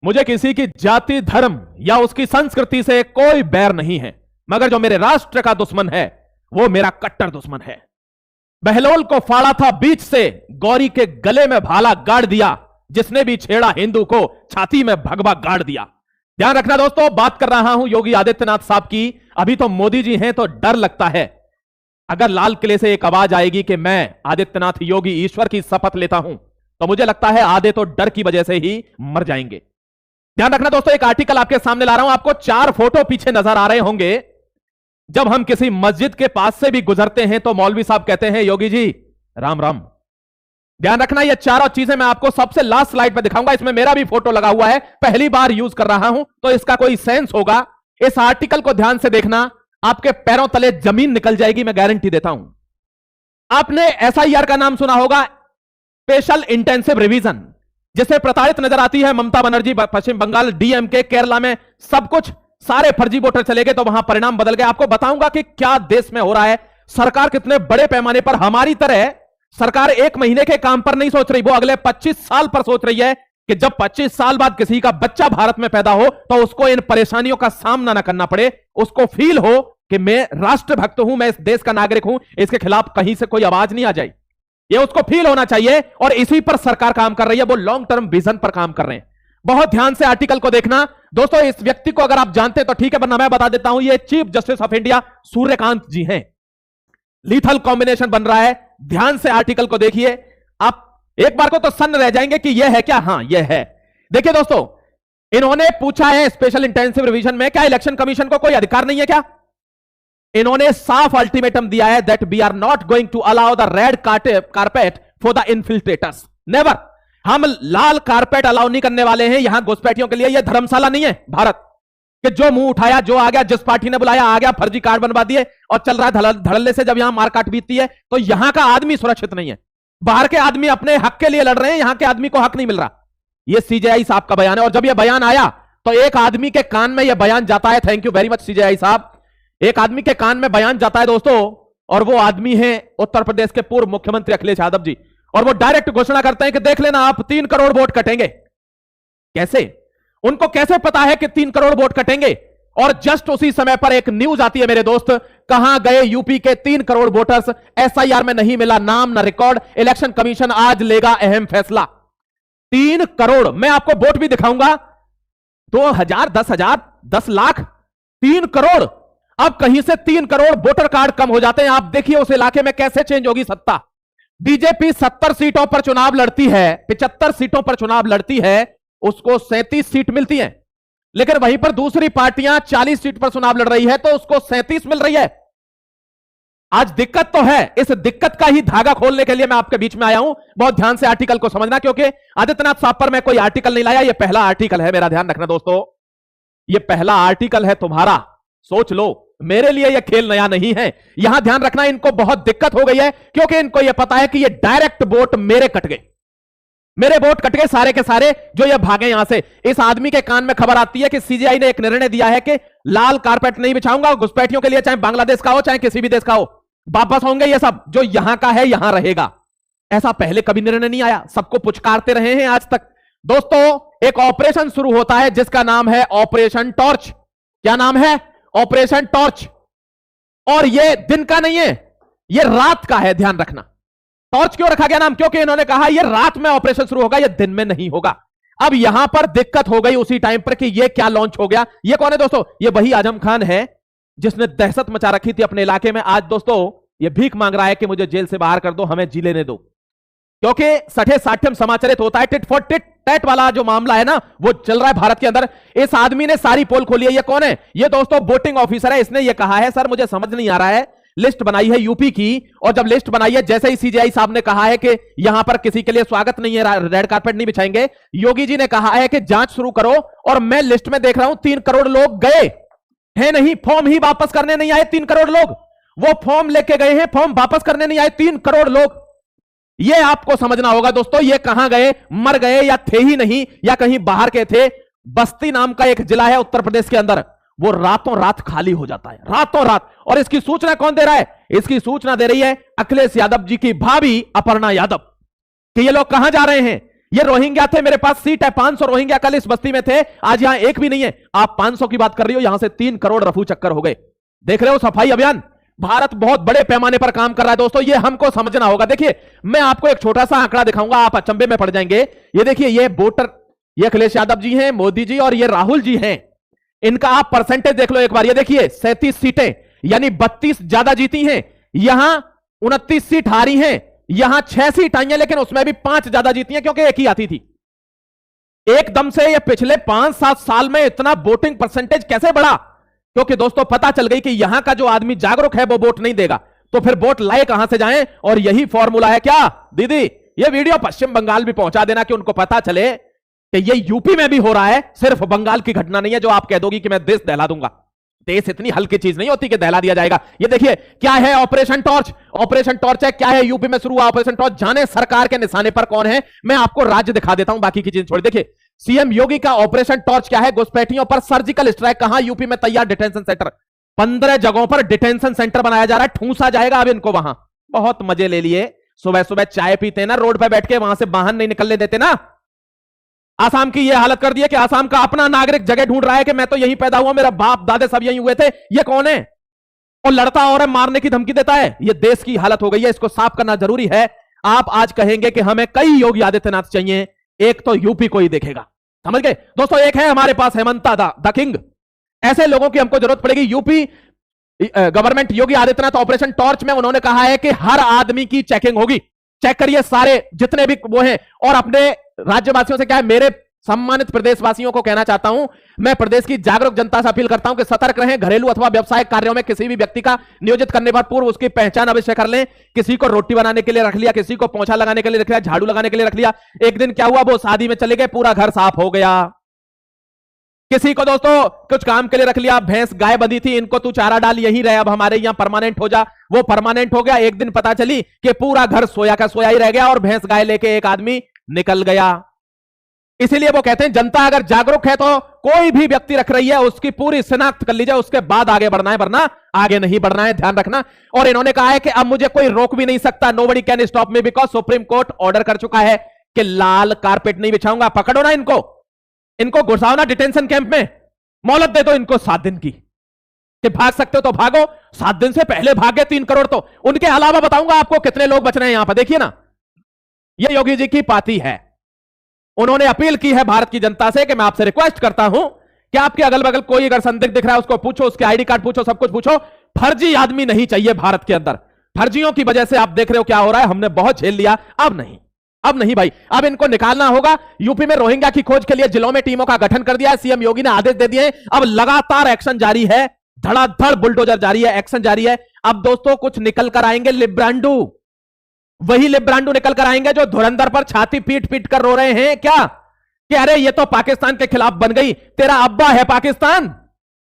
मुझे किसी की जाति, धर्म या उसकी संस्कृति से कोई बैर नहीं है, मगर जो मेरे राष्ट्र का दुश्मन है वो मेरा कट्टर दुश्मन है। बहलोल को फाड़ा था बीच से, गौरी के गले में भाला गाड़ दिया, जिसने भी छेड़ा हिंदू को छाती में भगवा गाड़ दिया। ध्यान रखना दोस्तों, बात कर रहा हूं योगी आदित्यनाथ साहब की। अभी तो मोदी जी हैं तो डर लगता है, अगर लाल किले से एक आवाज आएगी कि मैं आदित्यनाथ योगी ईश्वर की शपथ लेता हूं, तो मुझे लगता है आधे तो डर की वजह से ही मर जाएंगे। ध्यान रखना दोस्तों, एक आर्टिकल आपके सामने ला रहा हूं, आपको 4 फोटो पीछे नजर आ रहे होंगे। जब हम किसी मस्जिद के पास से भी गुजरते हैं तो मौलवी साहब कहते हैं योगी जी राम राम। ध्यान रखना, ये चारों चीजें मैं आपको सबसे लास्ट स्लाइड पे दिखाऊंगा। इसमें मेरा भी फोटो लगा हुआ है, पहली बार यूज कर रहा हूं तो इसका कोई सेंस होगा। इस आर्टिकल को ध्यान से देखना, आपके पैरों तले जमीन निकल जाएगी, मैं गारंटी देता हूं। आपने एसआईआर का नाम सुना होगा, स्पेशल इंटेंसिव रिवीजन, जिससे प्रताड़ित नजर आती है ममता बनर्जी, पश्चिम बंगाल, डीएमके, केरला में सब कुछ सारे फर्जी वोटर चले गए तो वहां परिणाम बदल गए। आपको बताऊंगा कि क्या देश में हो रहा है। सरकार कितने बड़े पैमाने पर, हमारी तरह सरकार 1 महीने के काम पर नहीं सोच रही, वो अगले 25 साल पर सोच रही है कि जब 25 साल बाद किसी का बच्चा भारत में पैदा हो तो उसको इन परेशानियों का सामना ना करना पड़े, उसको फील हो कि मैं राष्ट्रभक्त हूं, मैं इस देश का नागरिक हूं, इसके खिलाफ कहीं से कोई आवाज नहीं आ जाए, ये उसको फील होना चाहिए। और इसी पर सरकार काम कर रही है, वो लॉन्ग टर्म विजन पर काम कर रहे हैं। बहुत ध्यान से आर्टिकल को देखना दोस्तों। इस व्यक्ति को अगर आप जानते हैं तो ठीक है, वरना मैं बता देता हूं, ये chief justice of India Suryakant ji हैं। लीथल कॉम्बिनेशन बन रहा है, ध्यान से आर्टिकल को देखिए। आप एक बार को तो सन्न रह जाएंगे कि यह है क्या। हां यह है। देखिए दोस्तों, इन्होंने पूछा है स्पेशल इंटेंसिव रिवीजन में, क्या इलेक्शन कमीशन को कोई अधिकार नहीं है क्या? इन्होंने साफ अल्टीमेटम दिया है that we are not going to allow the red carpet for the infiltrators, never. हम लाल कारपेट अलाउ नहीं करने वाले हैं यहां घुसपैठियों के लिए। यह धर्मशाला नहीं है भारत कि जो मुंह उठाया, जो आ गया, जिस पार्टी ने बुलाया आ गया, फर्जी कार्ड बनवा दिए और चल रहा है धड़ल्ले से। जब यहां मारकाट बीतती है तो यहां का आदमी सुरक्षित नहीं है। बाहर के आदमी अपने हक के लिए लड़ रहे हैं, यहां के आदमी को हक नहीं मिल रहा। यह सीजेआई साहब का बयान है। और जब यह बयान आया तो एक आदमी के कान में यह बयान जाता है, thank you very much CJI साहब, एक आदमी के कान में बयान जाता है दोस्तों, और वो आदमी है उत्तर प्रदेश के पूर्व मुख्यमंत्री अखिलेश यादव जी। और वो डायरेक्ट घोषणा करते हैं कि देख लेना आप 3 करोड़ वोट कटेंगे। कैसे? उनको कैसे पता है कि 3 करोड़ वोट कटेंगे? और जस्ट उसी समय पर एक न्यूज आती है मेरे दोस्त, कहां गए यूपी के 3 करोड़ वोटर्स? एसआईआर में नहीं मिला नाम न रिकॉर्ड, इलेक्शन कमीशन आज लेगा अहम फैसला। 3 करोड़, मैं आपको वोट भी दिखाऊंगा, 2000, 10,000, 10 लाख, 3 करोड़। अब कहीं से 3 करोड़ वोटर कार्ड कम हो जाते हैं। आप देखिए उस इलाके में कैसे चेंज होगी सत्ता। बीजेपी 70 सीटों पर चुनाव लड़ती है, 75 सीटों पर चुनाव लड़ती है, उसको 37 सीट मिलती हैं। लेकिन वहीं पर दूसरी पार्टियां 40 सीट पर चुनाव लड़ रही है तो उसको 37 मिल रही है। आज दिक्कत तो है, इस दिक्कत का ही धागा खोलने के लिए मैं आपके बीच में आया हूं। बहुत ध्यान से आर्टिकल को समझना, क्योंकि आदित्यनाथ साहब पर मैं कोई आर्टिकल नहीं लाया, यह पहला आर्टिकल है मेरा। ध्यान रखना दोस्तों, यह पहला आर्टिकल है तुम्हारा, सोच लो। मेरे लिए यह खेल नया नहीं है। यहां ध्यान रखना, इनको बहुत दिक्कत हो गई है, क्योंकि इनको यह पता है कि यह डायरेक्ट वोट मेरे कट गए, मेरे वोट कट गए सारे के सारे, जो ये भागे यहां से। इस आदमी के कान में खबर आती है कि सीजीआई ने एक निर्णय दिया है कि लाल कारपेट नहीं बिछाऊंगा घुसपैठियों के लिए, चाहे बांग्लादेश का हो चाहे किसी भी देश का हो, वापस होंगे ये सब, जो यहां का है यहां रहेगा। ऐसा पहले कभी निर्णय नहीं आया, सबको पुचकारते रहे हैं आज तक। दोस्तों, एक ऑपरेशन शुरू होता है जिसका नाम है ऑपरेशन टॉर्च। क्या नाम है? Operation torch. और यह दिन का नहीं है, यह रात का है। ध्यान रखना, टॉर्च क्यों रखा गया नाम? क्योंकि इन्होंने कहा यह रात में ऑपरेशन शुरू होगा, यह दिन में नहीं होगा। अब यहां पर दिक्कत हो गई उसी टाइम पर कि यह क्या लॉन्च हो गया। यह कौन है दोस्तों? यह वही आजम खान है जिसने दहशत मचा रखी थी अपने इलाके में। आज दोस्तों यह भीख मांग रहा है कि मुझे जेल से बाहर कर दो, हमें जी लेने दो, क्योंकि सठे साठ्यम समाचारित होता है। टिट फॉर टैट वाला जो मामला है ना, वो चल रहा है भारत के अंदर। इस आदमी ने सारी पोल खोली है। ये कौन है? ये दोस्तों वोटिंग ऑफिसर है। इसने ये कहा है सर मुझे समझ नहीं आ रहा है, लिस्ट बनाई है यूपी की, और जब लिस्ट बनाई है, जैसे ही सीजीआई साहब ने कहा है कि यहां पर किसी के लिए स्वागत नहीं है, रेड कारपेट नहीं बिछाएंगे, योगी जी ने कहा है कि जांच शुरू करो। और मैं लिस्ट में देख रहा हूं 3 करोड़ लोग गए हैं नहीं, फॉर्म ही वापस करने नहीं आए 3 करोड़ लोग। वो फॉर्म लेके गए हैं, फॉर्म वापस करने नहीं आए 3 करोड़ लोग। यह आपको समझना होगा दोस्तों, ये कहां गए? मर गए या थे ही नहीं, या कहीं बाहर के थे। बस्ती नाम का एक जिला है उत्तर प्रदेश के अंदर, वो रातों रात खाली हो जाता है, रातों रात। और इसकी सूचना कौन दे रहा है? इसकी सूचना दे रही है अखिलेश यादव जी की भाभी अपर्णा यादव कि ये लोग कहां जा रहे हैं। ये रोहिंग्या थे, मेरे पास सीट है 500 रोहिंग्या कल इस बस्ती में थे, आज यहां एक भी नहीं है। आप 500 की बात कर रही हो, यहां से 3 करोड़ रफू चक्कर हो गए। देख रहे हो सफाई अभियान, भारत बहुत बड़े पैमाने पर काम कर रहा है दोस्तों, ये हमको समझना होगा। देखिए मैं आपको एक छोटा सा आंकड़ा दिखाऊंगा, आप अचंभे में पड़ जाएंगे। ये देखिए, ये वोटर, ये अखिलेश यादव जी हैं, मोदी जी और ये राहुल जी हैं, इनका आप परसेंटेज देख लो एक बार। ये देखिए 37 सीटें, यानी 32 ज्यादा जीती हैं, यहां 29 सीट हारी हैं, यहां 6 सीट आई हैं, लेकिन उसमें भी 5 ज्यादा जीती हैं क्योंकि एक ही आती थी। एकदम से ये पिछले 5-7 साल में इतना वोटिंग परसेंटेज कैसे बढ़ा? क्योंकि दोस्तों पता चल गई कि यहां का जो आदमी जागरूक है वो वोट नहीं देगा, तो फिर वोट लाए कहां से जाएं? और यही फॉर्मूला है क्या दीदी? ये वीडियो पश्चिम बंगाल भी पहुंचा देना कि उनको पता चले कि ये यूपी में भी हो रहा है, सिर्फ बंगाल की घटना नहीं है जो आप कह दोगी कि मैं देश दहला दूंगा। देश इतनी हल्की चीज नहीं होती कि दहला दिया जाएगा। ये देखिए क्या है ऑपरेशन टॉर्च, ऑपरेशन टॉर्च है, क्या है यूपी में शुरू हुआ ऑपरेशन टॉर्च, जाने सरकार के निशाने पर कौन है। मैं आपको राज्य दिखा देता हूं, बाकी की चीज छोड़। देखिए सीएम योगी का ऑपरेशन टॉर्च क्या है, घुसपैठियों पर सर्जिकल स्ट्राइक, कहां? यूपी में तैयार डिटेंशन सेंटर, 15 जगहों पर डिटेंशन सेंटर बनाया जा रहा है, ठूंसा जाएगा अब इनको वहां। बहुत मजे ले लिए, सुबह सुबह चाय पीते ना रोड पर बैठ के, वहां से बाहर नहीं निकलने देते ना। आसाम की यह हालत कर दी है कि आसाम का अपना नागरिक जगह ढूंढ रहा है कि मैं तो यहीं पैदा हुआ, मेरा बाप दादे सब यहीं हुए थे, ये कौन है? और लड़ता और मारने की धमकी देता है। ये देश की हालत हो गई है, इसको साफ करना जरूरी है। आप आज कहेंगे कि हमें कई योगी आदित्यनाथ चाहिए, एक तो यूपी को ही देखेगा, समझ गए दोस्तों? एक है हमारे पास हेमंता द किंग, ऐसे लोगों की हमको जरूरत पड़ेगी। UP government Yogi Adityanath operation torch में उन्होंने कहा है कि हर आदमी की चेकिंग होगी। चेक करिए सारे जितने भी वो हैं, और अपने राज्यवासियों से क्या है, मेरे सम्मानित प्रदेशवासियों को कहना चाहता हूं, मैं प्रदेश की जागरूक जनता से अपील करता हूं कि सतर्क रहें। घरेलू अथवा व्यावसायिक कार्यों में किसी भी व्यक्ति का नियोजित करने पर पूर्व उसकी पहचान अवश्य कर लें। किसी को रोटी बनाने के लिए रख लिया, किसी को पोंछा लगाने के लिए रख लिया, झाड़ू लगाने के लिए रख लिया। एक दिन क्या हुआ, वो शादी में चले गए, पूरा घर साफ हो गया। किसी को दोस्तों कुछ काम के लिए रख लिया, भैंस गाय बंधी थी, इनको तू चारा डाल, यहीं रहे, अब हमारे यहां परमानेंट हो जा, वो परमानेंट हो गया। एक दिन पता चली कि पूरा घर सोया का सोया ही रह गया और भैंस गाय लेके एक आदमी निकल गया। इसीलिए वो कहते हैं जनता अगर जागरूक है तो कोई भी व्यक्ति रख रही है उसकी पूरी शिनाख्त कर लीजिए, उसके बाद आगे बढ़ना है, वरना आगे नहीं बढ़ना है, ध्यान रखना। और इन्होंने कहा है कि अब मुझे कोई रोक भी नहीं सकता, nobody can stop me, because supreme court order कर चुका है कि लाल कारपेट नहीं बिछाऊंगा। पकड़ो ना इनको, इनको घुसाओ ना डिटेंशन कैंप में, मोहलत दे दो इनको 7 दिन की, कि भाग सकते हो तो भागो। 7 दिन से पहले भागे 3 करोड़, तो उनके अलावा बताऊंगा आपको कितने लोग बच रहे हैं यहां पर। देखिए ना, ये योगी जी की पार्टी है, उन्होंने अपील की है भारत की जनता से कि मैं आपसे रिक्वेस्ट करता हूं कि आपके अगल बगल कोई अगर संदिग्ध दिख रहा है उसको पूछो, उसके आईडी कार्ड पूछो, सब कुछ पूछो। फर्जी आदमी नहीं चाहिए भारत के अंदर। फर्जियों की वजह से आप देख रहे हो क्या हो रहा है, हमने बहुत झेल लिया, अब नहीं, अब नहीं भाई, अब इनको निकालना होगा। यूपी में रोहिंग्या की खोज के लिए जिलों में टीमों का गठन कर दिया है, सीएम योगी ने आदेश दे दिए। अब लगातार एक्शन जारी है, धड़ाधड़ बुलडोजर जारी है, एक्शन जारी है। अब दोस्तों कुछ निकल कर आएंगे लिब्रांडू, वही लिब्रांडू निकल कर आएंगे जो धुरंधर पर छाती पीट पीट कर रो रहे हैं क्या कि अरे ये तो पाकिस्तान के खिलाफ बन गई। तेरा अब्बा है पाकिस्तान,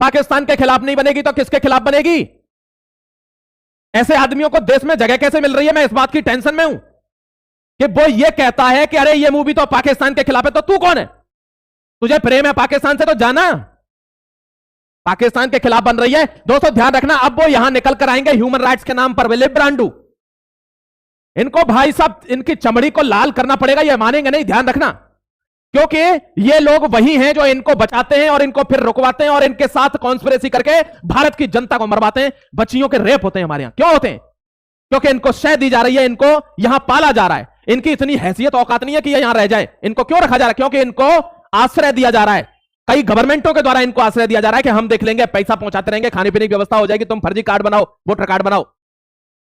पाकिस्तान के खिलाफ नहीं बनेगी तो किसके खिलाफ बनेगी? ऐसे आदमियों को देश में जगह कैसे मिल रही है, मैं इस बात की टेंशन में हूं कि वो ये कहता है कि अरे ये मूवी तो पाकिस्तान के खिलाफ है, तो तू कौन है? तुझे प्रेम है पाकिस्तान से तो जाना, पाकिस्तान के खिलाफ बन रही है। दोस्तों ध्यान रखना, अब वो यहां निकल कर आएंगे ह्यूमन राइट्स के नाम पर, लिब्रांडू। इनको भाई साहब इनकी चमड़ी को लाल करना पड़ेगा, ये मानेंगे नहीं, ध्यान रखना, क्योंकि ये लोग वही हैं जो इनको बचाते हैं और इनको फिर रुकवाते हैं और इनके साथ कॉन्स्पिरेसी करके भारत की जनता को मरवाते हैं। बच्चियों के रेप होते हैं हमारे यहां, क्यों होते हैं? क्योंकि इनको शय दी जा रही है, इनको यहां पाला जा रहा है। इनकी इतनी हैसियत औकात नहीं है कि ये यहां रह जाए। इनको क्यों रखा जा रहा है? क्योंकि इनको आश्रय दिया जा रहा है, कई गवर्नमेंटों के द्वारा इनको आश्रय दिया जा रहा है कि हम देख लेंगे, पैसा पहुंचाते रहेंगे, खाने पीने की व्यवस्था हो जाएगी, तुम फर्जी कार्ड बनाओ, वोटर कार्ड बनाओ।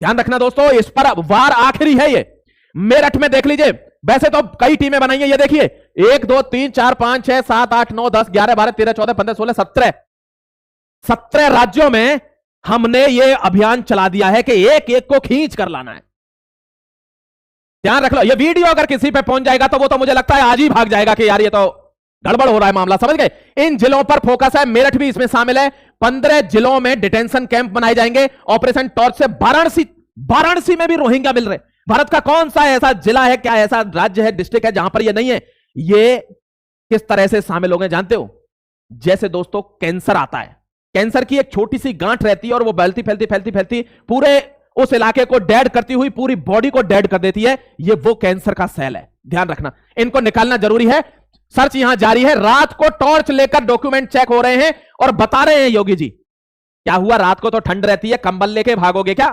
ध्यान रखना दोस्तों, इस पर वार आखिरी है। ये मेरठ में देख लीजिए, वैसे तो कई टीमें बनाई हैं, ये देखिए 1 2 3 4 5 6 7 8 9 10 11 12 13 14 15 16 17 राज्यों में हमने ये अभियान चला दिया है कि एक एक को खींच कर लाना है। ध्यान रख लो, ये वीडियो अगर किसी पे पहुंच जाएगा तो वो तो मुझे लगता है आज ही भाग जाएगा कि यार ये तो गड़बड़ हो रहा है मामला, समझ गए? इन जिलों पर फोकस है, मेरठ भी इसमें शामिल है। 15 जिलों में डिटेंशन कैंप बनाए जाएंगे ऑपरेशन टॉर्च से। वाराणसी में भी रोहिंग्या मिल रहे। भारत का कौन सा ऐसा जिला है, क्या ऐसा राज्य है, डिस्ट्रिक्ट है जहां पर ये नहीं है? ये किस तरह से शामिल हो गए जानते हो? जैसे दोस्तों कैंसर आता है, कैंसर की एक छोटी सी गांठ रहती है और वो फैलती फैलती फैलती फैलती पूरे उस इलाके को डेड करती हुई पूरी बॉडी को डेड कर देती है। ये वो कैंसर का सेल है। ध्यान रखना, इनको निकालना जरूरी है। सर्च यहां जारी है। रात को टॉर्च लेकर डॉक्यूमेंट चेक हो रहे हैं और बता रहे हैं योगी जी क्या हुआ, रात को तो ठंड रहती है, कंबल लेके भागोगे क्या?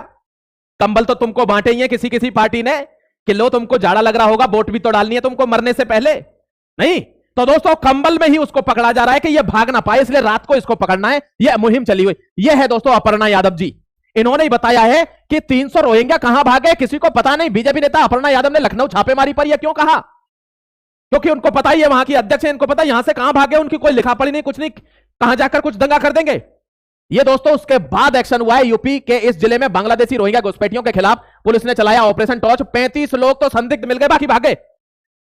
कंबल तो तुमको बांटे ही है किसी किसी पार्टी ने कि लो तुमको जाड़ा लग रहा होगा, वोट भी तो डालनी है तुमको मरने से पहले। नहीं तो दोस्तों कंबल में ही उसको पकड़ा जा रहा है कि यह भाग ना पाए, इसलिए रात को इसको पकड़ना है। यह मुहिम चली हुई। यह है दोस्तों अपर्णा यादव जी। इन्होंने ही बताया है कि 300 रोहिंग्या कहां भागे किसी को पता नहीं। बीजेपी नेता अपर्णा यादव ने लखनऊ छापेमारी पर यह क्यों कहा? क्योंकि उनको पता ही है, वहां की अध्यक्ष है, इनको पता यहां से कहां भागे, उनकी कोई लिखा पढ़ी नहीं, कुछ नहीं, कहां जाकर कुछ दंगा कर देंगे। ये दोस्तों उसके बाद एक्शन हुआ है। यूपी के इस जिले में बांग्लादेशी रोहिंग्या घुसपैठियों के खिलाफ पुलिस ने चलाया ऑपरेशन टॉर्च। 35 लोग तो संदिग्ध मिल गए, बाकी भागे।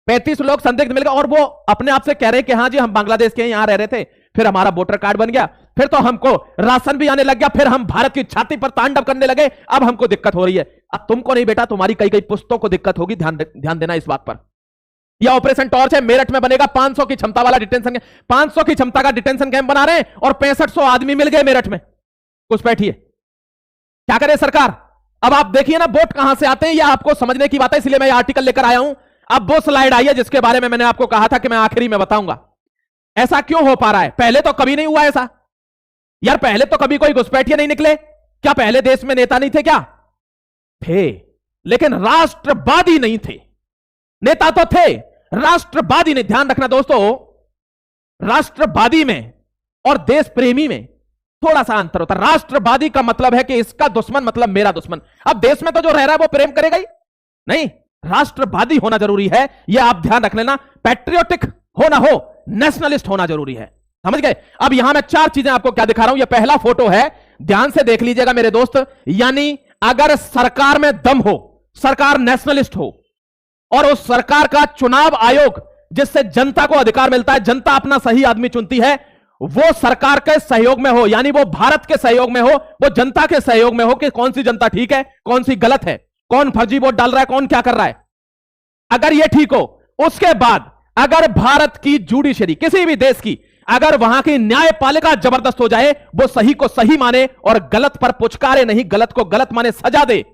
35 लोग संदिग्ध मिल गए और वो अपने आप से कह रहे हैं कि हाँ जी हम बांग्लादेश के यहां रह रहे थे, फिर हमारा वोटर कार्ड बन गया, फिर तो हमको राशन भी आने लग गया, फिर हम भारत की छाती पर तांडव करने लगे, अब हमको दिक्कत हो रही है। अब तुमको नहीं बेटा, तुम्हारी कई कई पुश्तों को दिक्कत होगी, ध्यान देना इस बात पर। यह ऑपरेशन टॉर्च है। मेरठ में बनेगा 500 की क्षमता वाला डिटेंशन कैंप। 500 की क्षमता का डिटेंशन कैंप बना रहे हैं और 6500 आदमी मिल गए मेरठ में। कुछ बैठिए, क्या करे सरकार? अब आप देखिए ना वोट कहां से आते हैं, यह आपको समझने की बात है, इसलिए मैं यह आर्टिकल लेकर आया हूं। अब वो स्लाइड आई है जिसके बारे में मैंने आपको कहा था कि मैं आखिरी में बताऊंगा। ऐसा क्यों हो पा रहा है? पहले तो कभी नहीं हुआ ऐसा यार, पहले तो कभी कोई घुसपैठिए नहीं निकले क्या? पहले देश में नेता नहीं थे क्या? थे, लेकिन राष्ट्रवादी नहीं थे। नेता तो थे, राष्ट्रवादी नहीं। ध्यान रखना दोस्तों, राष्ट्रवादी में और देश प्रेमी में थोड़ा सा अंतर होता है। राष्ट्रवादी का मतलब है कि इसका दुश्मन मतलब मेरा दुश्मन। अब देश में तो जो रह रहा है वो प्रेम करेगा ही नहीं, राष्ट्रवादी होना जरूरी है, यह आप ध्यान रख लेना। पैट्रियोटिक हो ना हो, नेशनलिस्ट होना जरूरी है, समझ गए? अब यहां मैं 4 चीजें आपको क्या दिखा रहा हूं। यह पहला फोटो है, ध्यान से देख लीजिएगा मेरे दोस्त। यानी अगर सरकार में दम हो, सरकार नेशनलिस्ट हो और उस सरकार का चुनाव आयोग जिससे जनता को अधिकार मिलता है, जनता अपना सही आदमी चुनती है, वो सरकार के सहयोग में हो, यानी वो भारत के सहयोग में हो, वो जनता के सहयोग में हो कि कौन सी जनता ठीक है, कौन सी गलत है, कौन फर्जी वोट डाल रहा है, कौन क्या कर रहा है। अगर ये ठीक हो, उसके बाद अगर भारत की जुडिशरी किसी भी देश की, अगर वहां की न्यायपालिका जबरदस्त हो जाए, वो सही को सही माने और गलत पर पुचकारे नहीं, गलत को गलत माने, सजा दे।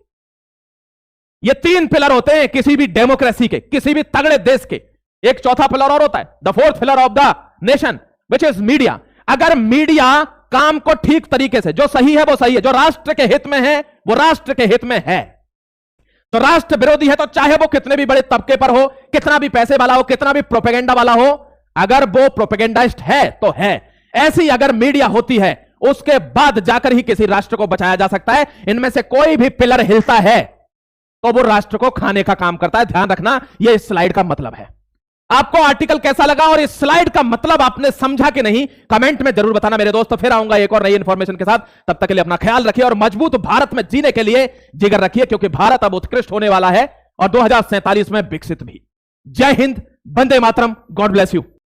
ये 3 पिलर होते हैं किसी भी डेमोक्रेसी के, किसी भी तगड़े देश के। एक चौथा पिलर और होता है, the 4th pillar of the nation which is media. अगर मीडिया काम को ठीक तरीके से, जो सही है वो सही है, जो राष्ट्र के हित में है वो राष्ट्र के हित में है, तो राष्ट्र विरोधी है तो चाहे वो कितने भी बड़े तबके पर हो, कितना भी पैसे वाला हो, कितना भी प्रोपेगेंडा वाला हो, अगर वो प्रोपेगेंडाइस्ट है तो है। ऐसी अगर मीडिया होती है, उसके बाद जाकर ही किसी राष्ट्र को बचाया जा सकता है। इनमें से कोई भी पिलर हिलता है तो वो राष्ट्र को खाने का काम करता है। ध्यान रखना, यह इस स्लाइड का मतलब है। आपको आर्टिकल कैसा लगा और इस स्लाइड का मतलब आपने समझा कि नहीं, कमेंट में जरूर बताना मेरे दोस्त। फिर आऊंगा एक और नई इंफॉर्मेशन के साथ, तब तक के लिए अपना ख्याल रखिए और मजबूत भारत में जीने के लिए जिगर रखिए, क्योंकि भारत अब उत्कृष्ट होने वाला है और 2047 में विकसित भी। जय Hind, Vande Mataram, God bless you.